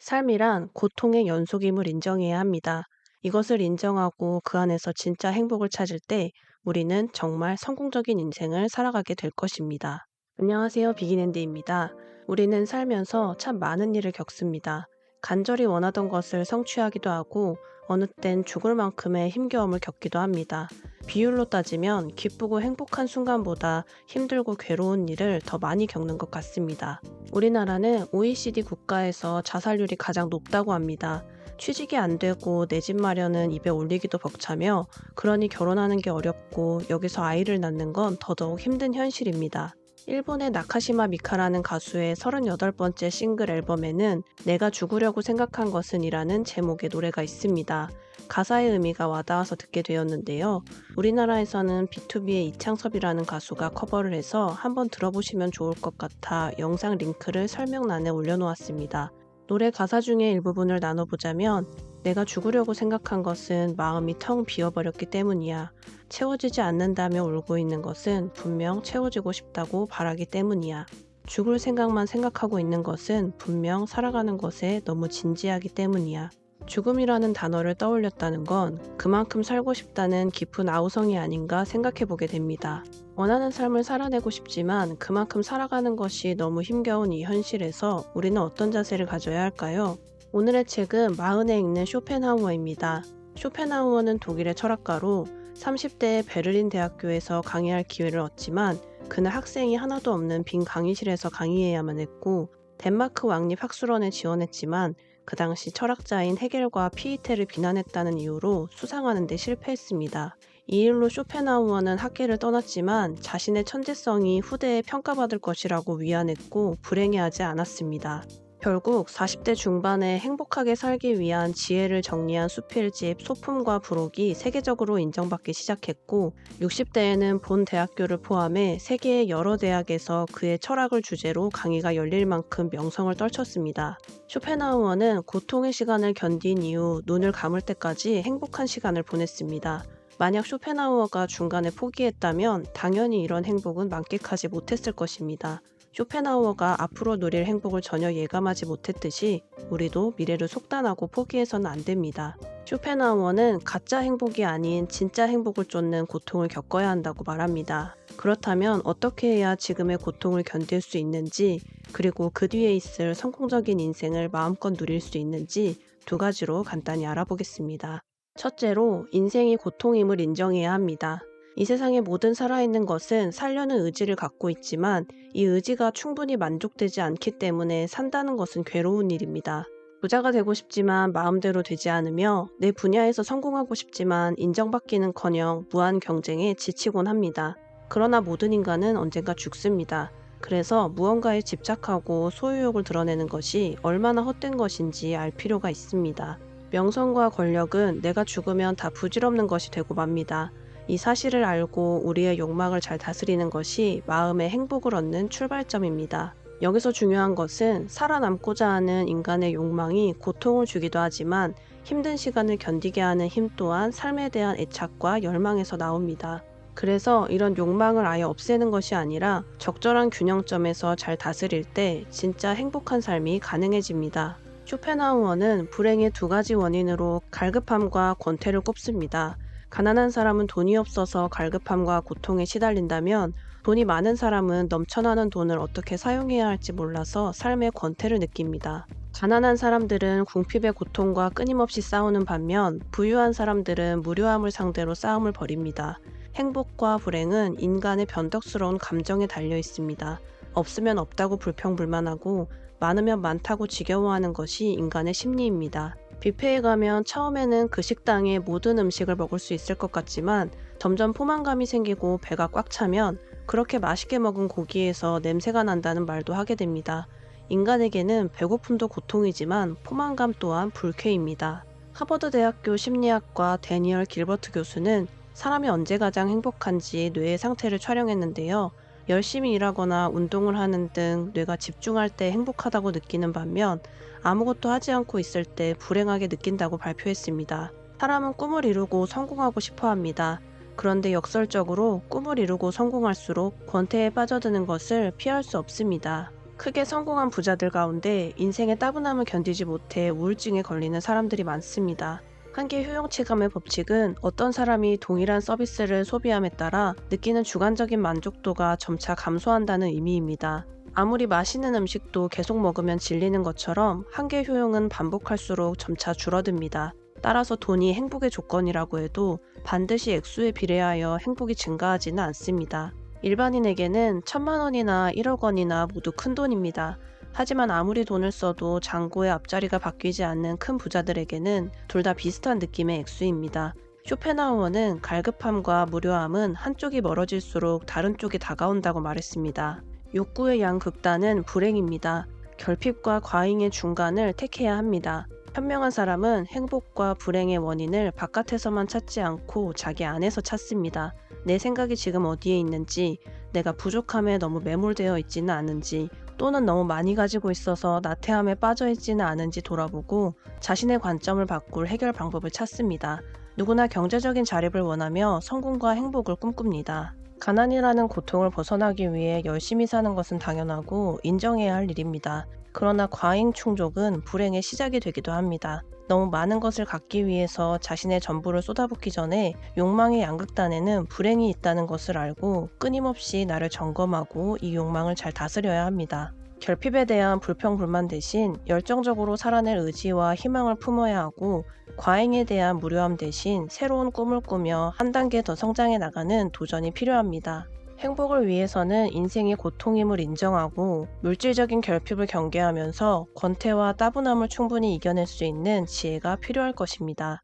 삶이란 고통의 연속임을 인정해야 합니다. 이것을 인정하고 그 안에서 진짜 행복을 찾을 때 우리는 정말 성공적인 인생을 살아가게 될 것입니다. 안녕하세요. 비긴엔드입니다. 우리는 살면서 참 많은 일을 겪습니다. 간절히 원하던 것을 성취하기도 하고 어느 땐 죽을 만큼의 힘겨움을 겪기도 합니다. 비율로 따지면 기쁘고 행복한 순간보다 힘들고 괴로운 일을 더 많이 겪는 것 같습니다. 우리나라는 OECD 국가에서 자살률이 가장 높다고 합니다. 취직이 안 되고 내 집 마련은 입에 올리기도 벅차며 그러니 결혼하는 게 어렵고 여기서 아이를 낳는 건 더더욱 힘든 현실입니다. 일본의 나카시마 미카라는 가수의 38번째 싱글 앨범에는 내가 죽으려고 생각한 것은 이라는 제목의 노래가 있습니다. 가사의 의미가 와닿아서 듣게 되었는데요. 우리나라에서는 B2B의 이창섭이라는 가수가 커버를 해서 한번 들어보시면 좋을 것 같아 영상 링크를 설명란에 올려놓았습니다. 노래 가사 중에 일부분을 나눠보자면 내가 죽으려고 생각한 것은 마음이 텅 비어버렸기 때문이야. 채워지지 않는다며 울고 있는 것은 분명 채워지고 싶다고 바라기 때문이야. 죽을 생각만 생각하고 있는 것은 분명 살아가는 것에 너무 진지하기 때문이야. 죽음이라는 단어를 떠올렸다는 건 그만큼 살고 싶다는 깊은 아우성이 아닌가 생각해 보게 됩니다. 원하는 삶을 살아내고 싶지만 그만큼 살아가는 것이 너무 힘겨운 이 현실에서 우리는 어떤 자세를 가져야 할까요? 오늘의 책은 마흔에 읽는 쇼펜하우어입니다. 쇼펜하우어는 독일의 철학가로 30대에 베를린 대학교에서 강의할 기회를 얻지만 그는 학생이 하나도 없는 빈 강의실에서 강의해야만 했고 덴마크 왕립 학술원에 지원했지만 그 당시 철학자인 헤겔과 피에테를 비난했다는 이유로 수상하는 데 실패했습니다. 이 일로 쇼펜하우어는 학계를 떠났지만 자신의 천재성이 후대에 평가받을 것이라고 위안했고 불행해하지 않았습니다. 결국 40대 중반에 행복하게 살기 위한 지혜를 정리한 수필집 소품과 부록이 세계적으로 인정받기 시작했고 60대에는 본 대학교를 포함해 세계의 여러 대학에서 그의 철학을 주제로 강의가 열릴 만큼 명성을 떨쳤습니다. 쇼펜하우어는 고통의 시간을 견딘 이후 눈을 감을 때까지 행복한 시간을 보냈습니다. 만약 쇼펜하우어가 중간에 포기했다면 당연히 이런 행복은 만끽하지 못했을 것입니다. 쇼펜하우어가 앞으로 누릴 행복을 전혀 예감하지 못했듯이 우리도 미래를 속단하고 포기해서는 안 됩니다. 쇼펜하우어는 가짜 행복이 아닌 진짜 행복을 쫓는 고통을 겪어야 한다고 말합니다. 그렇다면 어떻게 해야 지금의 고통을 견딜 수 있는지 그리고 그 뒤에 있을 성공적인 인생을 마음껏 누릴 수 있는지 두 가지로 간단히 알아보겠습니다. 첫째로 인생이 고통임을 인정해야 합니다. 이 세상의 모든 살아있는 것은 살려는 의지를 갖고 있지만 이 의지가 충분히 만족되지 않기 때문에 산다는 것은 괴로운 일입니다. 부자가 되고 싶지만 마음대로 되지 않으며 내 분야에서 성공하고 싶지만 인정받기는커녕 무한 경쟁에 지치곤 합니다. 그러나 모든 인간은 언젠가 죽습니다. 그래서 무언가에 집착하고 소유욕을 드러내는 것이 얼마나 헛된 것인지 알 필요가 있습니다. 명성과 권력은 내가 죽으면 다 부질없는 것이 되고 맙니다. 이 사실을 알고 우리의 욕망을 잘 다스리는 것이 마음의 행복을 얻는 출발점입니다. 여기서 중요한 것은 살아남고자 하는 인간의 욕망이 고통을 주기도 하지만 힘든 시간을 견디게 하는 힘 또한 삶에 대한 애착과 열망에서 나옵니다. 그래서 이런 욕망을 아예 없애는 것이 아니라 적절한 균형점에서 잘 다스릴 때 진짜 행복한 삶이 가능해집니다. 쇼펜하우어는 불행의 두 가지 원인으로 갈급함과 권태를 꼽습니다. 가난한 사람은 돈이 없어서 갈급함과 고통에 시달린다면 돈이 많은 사람은 넘쳐나는 돈을 어떻게 사용해야 할지 몰라서 삶의 권태를 느낍니다. 가난한 사람들은 궁핍의 고통과 끊임없이 싸우는 반면 부유한 사람들은 무료함을 상대로 싸움을 벌입니다. 행복과 불행은 인간의 변덕스러운 감정에 달려 있습니다. 없으면 없다고 불평불만하고 많으면 많다고 지겨워하는 것이 인간의 심리입니다. 뷔페에 가면 처음에는 그 식당의 모든 음식을 먹을 수 있을 것 같지만 점점 포만감이 생기고 배가 꽉 차면 그렇게 맛있게 먹은 고기에서 냄새가 난다는 말도 하게 됩니다. 인간에게는 배고픔도 고통이지만 포만감 또한 불쾌입니다. 하버드 대학교 심리학과 데니얼 길버트 교수는 사람이 언제 가장 행복한지 뇌의 상태를 촬영했는데요. 열심히 일하거나 운동을 하는 등 뇌가 집중할 때 행복하다고 느끼는 반면 아무것도 하지 않고 있을 때 불행하게 느낀다고 발표했습니다. 사람은 꿈을 이루고 성공하고 싶어 합니다. 그런데 역설적으로 꿈을 이루고 성공할수록 권태에 빠져드는 것을 피할 수 없습니다. 크게 성공한 부자들 가운데 인생의 따분함을 견디지 못해 우울증에 걸리는 사람들이 많습니다. 한계 효용 체감의 법칙은 어떤 사람이 동일한 서비스를 소비함에 따라 느끼는 주관적인 만족도가 점차 감소한다는 의미입니다. 아무리 맛있는 음식도 계속 먹으면 질리는 것처럼 한계 효용은 반복할수록 점차 줄어듭니다. 따라서 돈이 행복의 조건이라고 해도 반드시 액수에 비례하여 행복이 증가하지는 않습니다. 일반인에게는 1,000만 원이나 1억 원이나 모두 큰 돈입니다. 하지만 아무리 돈을 써도 잔고의 앞자리가 바뀌지 않는 큰 부자들에게는 둘 다 비슷한 느낌의 액수입니다. 쇼펜하우어는 갈급함과 무료함은 한쪽이 멀어질수록 다른 쪽이 다가온다고 말했습니다. 욕구의 양극단은 불행입니다. 결핍과 과잉의 중간을 택해야 합니다. 현명한 사람은 행복과 불행의 원인을 바깥에서만 찾지 않고 자기 안에서 찾습니다. 내 생각이 지금 어디에 있는지, 내가 부족함에 너무 매몰되어 있지는 않은지, 또는 너무 많이 가지고 있어서 나태함에 빠져 있지는 않은지 돌아보고 자신의 관점을 바꿀 해결 방법을 찾습니다. 누구나 경제적인 자립을 원하며 성공과 행복을 꿈꿉니다. 가난이라는 고통을 벗어나기 위해 열심히 사는 것은 당연하고 인정해야 할 일입니다. 그러나 과잉 충족은 불행의 시작이 되기도 합니다. 너무 많은 것을 갖기 위해서 자신의 전부를 쏟아붓기 전에 욕망의 양극단에는 불행이 있다는 것을 알고 끊임없이 나를 점검하고 이 욕망을 잘 다스려야 합니다. 결핍에 대한 불평불만 대신 열정적으로 살아낼 의지와 희망을 품어야 하고, 과잉에 대한 무료함 대신 새로운 꿈을 꾸며 한 단계 더 성장해 나가는 도전이 필요합니다. 행복을 위해서는 인생이 고통임을 인정하고 물질적인 결핍을 경계하면서 권태와 따분함을 충분히 이겨낼 수 있는 지혜가 필요할 것입니다.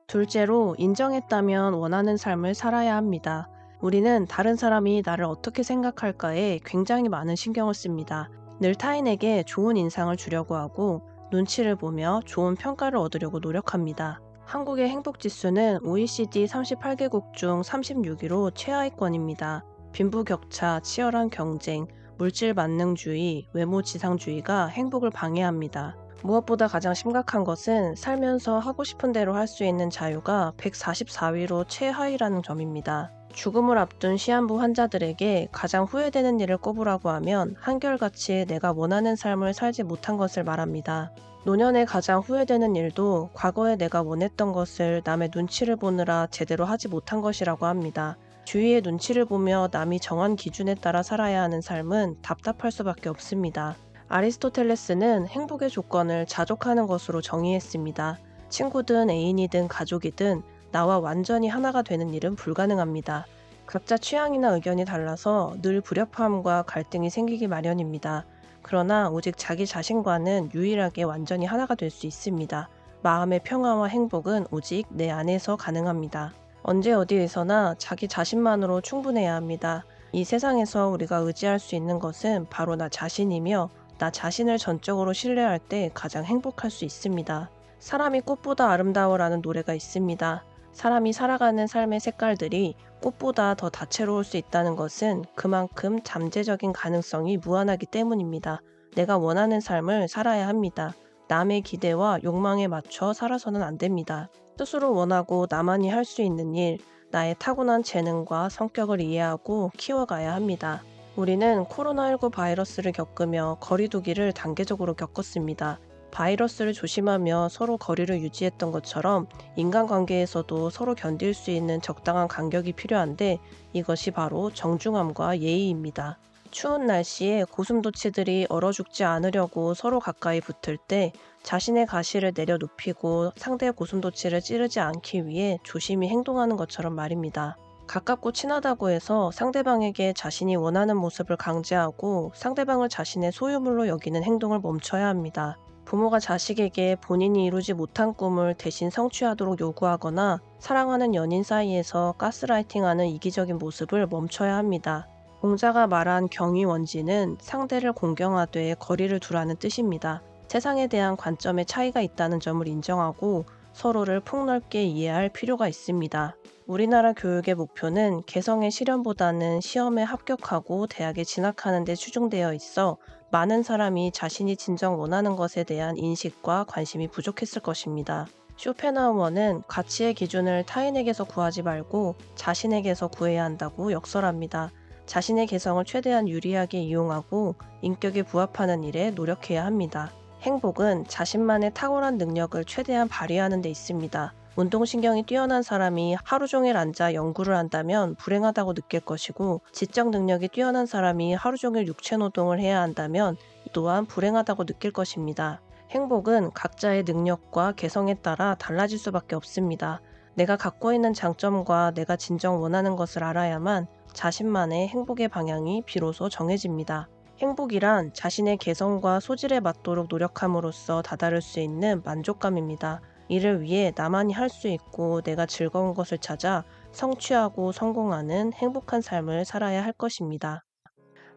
둘째로, 인정했다면 원하는 삶을 살아야 합니다. 우리는 다른 사람이 나를 어떻게 생각할까에 굉장히 많은 신경을 씁니다. 늘 타인에게 좋은 인상을 주려고 하고 눈치를 보며 좋은 평가를 얻으려고 노력합니다. 한국의 행복지수는 OECD 38개국 중 36위로 최하위권입니다. 빈부격차, 치열한 경쟁, 물질 만능주의, 외모 지상주의가 행복을 방해합니다. 무엇보다 가장 심각한 것은 살면서 하고 싶은 대로 할 수 있는 자유가 144위로 최하위라는 점입니다. 죽음을 앞둔 시한부 환자들에게 가장 후회되는 일을 꼽으라고 하면 한결같이 내가 원하는 삶을 살지 못한 것을 말합니다. 노년에 가장 후회되는 일도 과거에 내가 원했던 것을 남의 눈치를 보느라 제대로 하지 못한 것이라고 합니다. 주위의 눈치를 보며 남이 정한 기준에 따라 살아야 하는 삶은 답답할 수밖에 없습니다. 아리스토텔레스는 행복의 조건을 자족하는 것으로 정의했습니다. 친구든 애인이든 가족이든 나와 완전히 하나가 되는 일은 불가능합니다. 각자 취향이나 의견이 달라서 늘 불협화음과 갈등이 생기기 마련입니다. 그러나 오직 자기 자신과는 유일하게 완전히 하나가 될 수 있습니다. 마음의 평화와 행복은 오직 내 안에서 가능합니다. 언제 어디에서나 자기 자신만으로 충분해야 합니다. 이 세상에서 우리가 의지할 수 있는 것은 바로 나 자신이며, 나 자신을 전적으로 신뢰할 때 가장 행복할 수 있습니다. 사람이 꽃보다 아름다워라는 노래가 있습니다. 사람이 살아가는 삶의 색깔들이 꽃보다 더 다채로울 수 있다는 것은 그만큼 잠재적인 가능성이 무한하기 때문입니다. 내가 원하는 삶을 살아야 합니다. 남의 기대와 욕망에 맞춰 살아서는 안 됩니다. 스스로 원하고 나만이 할 수 있는 일, 나의 타고난 재능과 성격을 이해하고 키워가야 합니다. 우리는 코로나19 바이러스를 겪으며 거리두기를 단계적으로 겪었습니다. 바이러스를 조심하며 서로 거리를 유지했던 것처럼 인간관계에서도 서로 견딜 수 있는 적당한 간격이 필요한데, 이것이 바로 정중함과 예의입니다. 추운 날씨에 고슴도치들이 얼어 죽지 않으려고 서로 가까이 붙을 때 자신의 가시를 내려눕히고 상대의 고슴도치를 찌르지 않기 위해 조심히 행동하는 것처럼 말입니다. 가깝고 친하다고 해서 상대방에게 자신이 원하는 모습을 강제하고 상대방을 자신의 소유물로 여기는 행동을 멈춰야 합니다. 부모가 자식에게 본인이 이루지 못한 꿈을 대신 성취하도록 요구하거나 사랑하는 연인 사이에서 가스라이팅하는 이기적인 모습을 멈춰야 합니다. 공자가 말한 경의원지는 상대를 공경하되 거리를 두라는 뜻입니다. 세상에 대한 관점의 차이가 있다는 점을 인정하고 서로를 폭넓게 이해할 필요가 있습니다. 우리나라 교육의 목표는 개성의 실현보다는 시험에 합격하고 대학에 진학하는 데 추중되어 있어 많은 사람이 자신이 진정 원하는 것에 대한 인식과 관심이 부족했을 것입니다. 쇼펜하우어는 가치의 기준을 타인에게서 구하지 말고 자신에게서 구해야 한다고 역설합니다. 자신의 개성을 최대한 유리하게 이용하고 인격에 부합하는 일에 노력해야 합니다. 행복은 자신만의 탁월한 능력을 최대한 발휘하는 데 있습니다. 운동신경이 뛰어난 사람이 하루 종일 앉아 연구를 한다면 불행하다고 느낄 것이고, 지적 능력이 뛰어난 사람이 하루 종일 육체 노동을 해야 한다면 또한 불행하다고 느낄 것입니다. 행복은 각자의 능력과 개성에 따라 달라질 수밖에 없습니다. 내가 갖고 있는 장점과 내가 진정 원하는 것을 알아야만 자신만의 행복의 방향이 비로소 정해집니다. 행복이란 자신의 개성과 소질에 맞도록 노력함으로써 다다를 수 있는 만족감입니다. 이를 위해 나만이 할 수 있고 내가 즐거운 것을 찾아 성취하고 성공하는 행복한 삶을 살아야 할 것입니다.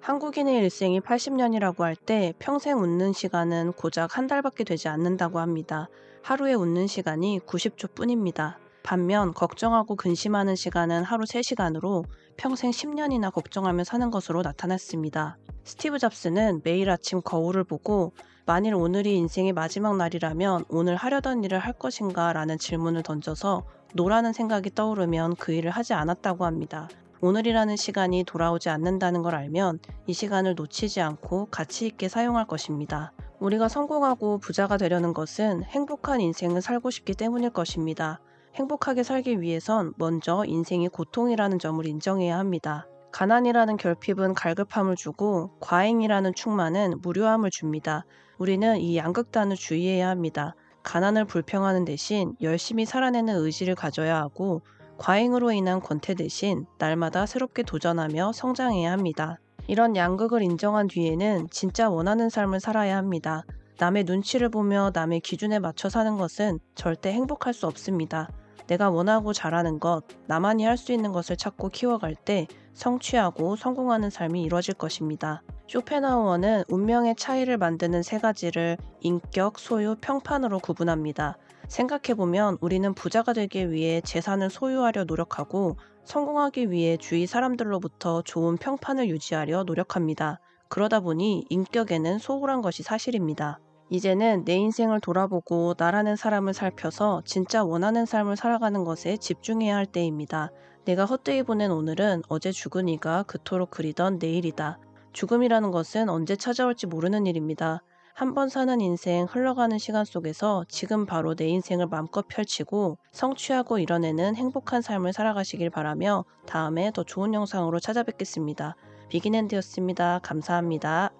한국인의 일생이 80년이라고 할 때 평생 웃는 시간은 고작 한 달밖에 되지 않는다고 합니다. 하루에 웃는 시간이 90초 뿐입니다. 반면 걱정하고 근심하는 시간은 하루 3시간으로 평생 10년이나 걱정하며 사는 것으로 나타났습니다. 스티브 잡스는 매일 아침 거울을 보고 만일 오늘이 인생의 마지막 날이라면 오늘 하려던 일을 할 것인가 라는 질문을 던져서 노라는 생각이 떠오르면 그 일을 하지 않았다고 합니다. 오늘이라는 시간이 돌아오지 않는다는 걸 알면 이 시간을 놓치지 않고 가치 있게 사용할 것입니다. 우리가 성공하고 부자가 되려는 것은 행복한 인생을 살고 싶기 때문일 것입니다. 행복하게 살기 위해선 먼저 인생이 고통이라는 점을 인정해야 합니다. 가난이라는 결핍은 갈급함을 주고 과잉이라는 충만은 무료함을 줍니다. 우리는 이 양극단을 주의해야 합니다. 가난을 불평하는 대신 열심히 살아내는 의지를 가져야 하고, 과잉으로 인한 권태 대신 날마다 새롭게 도전하며 성장해야 합니다. 이런 양극을 인정한 뒤에는 진짜 원하는 삶을 살아야 합니다. 남의 눈치를 보며 남의 기준에 맞춰 사는 것은 절대 행복할 수 없습니다. 내가 원하고 잘하는 것, 나만이 할 수 있는 것을 찾고 키워갈 때 성취하고 성공하는 삶이 이루어질 것입니다. 쇼펜하우어는 운명의 차이를 만드는 3가지를 인격, 소유, 평판으로 구분합니다. 생각해보면 우리는 부자가 되기 위해 재산을 소유하려 노력하고 성공하기 위해 주위 사람들로부터 좋은 평판을 유지하려 노력합니다. 그러다 보니 인격에는 소홀한 것이 사실입니다. 이제는 내 인생을 돌아보고 나라는 사람을 살펴서 진짜 원하는 삶을 살아가는 것에 집중해야 할 때입니다. 내가 헛되이 보낸 오늘은 어제 죽은 이가 그토록 그리던 내일이다. 죽음이라는 것은 언제 찾아올지 모르는 일입니다. 한 번 사는 인생 흘러가는 시간 속에서 지금 바로 내 인생을 마음껏 펼치고 성취하고 이뤄내는 행복한 삶을 살아가시길 바라며 다음에 더 좋은 영상으로 찾아뵙겠습니다. 비긴앤드였습니다. 감사합니다.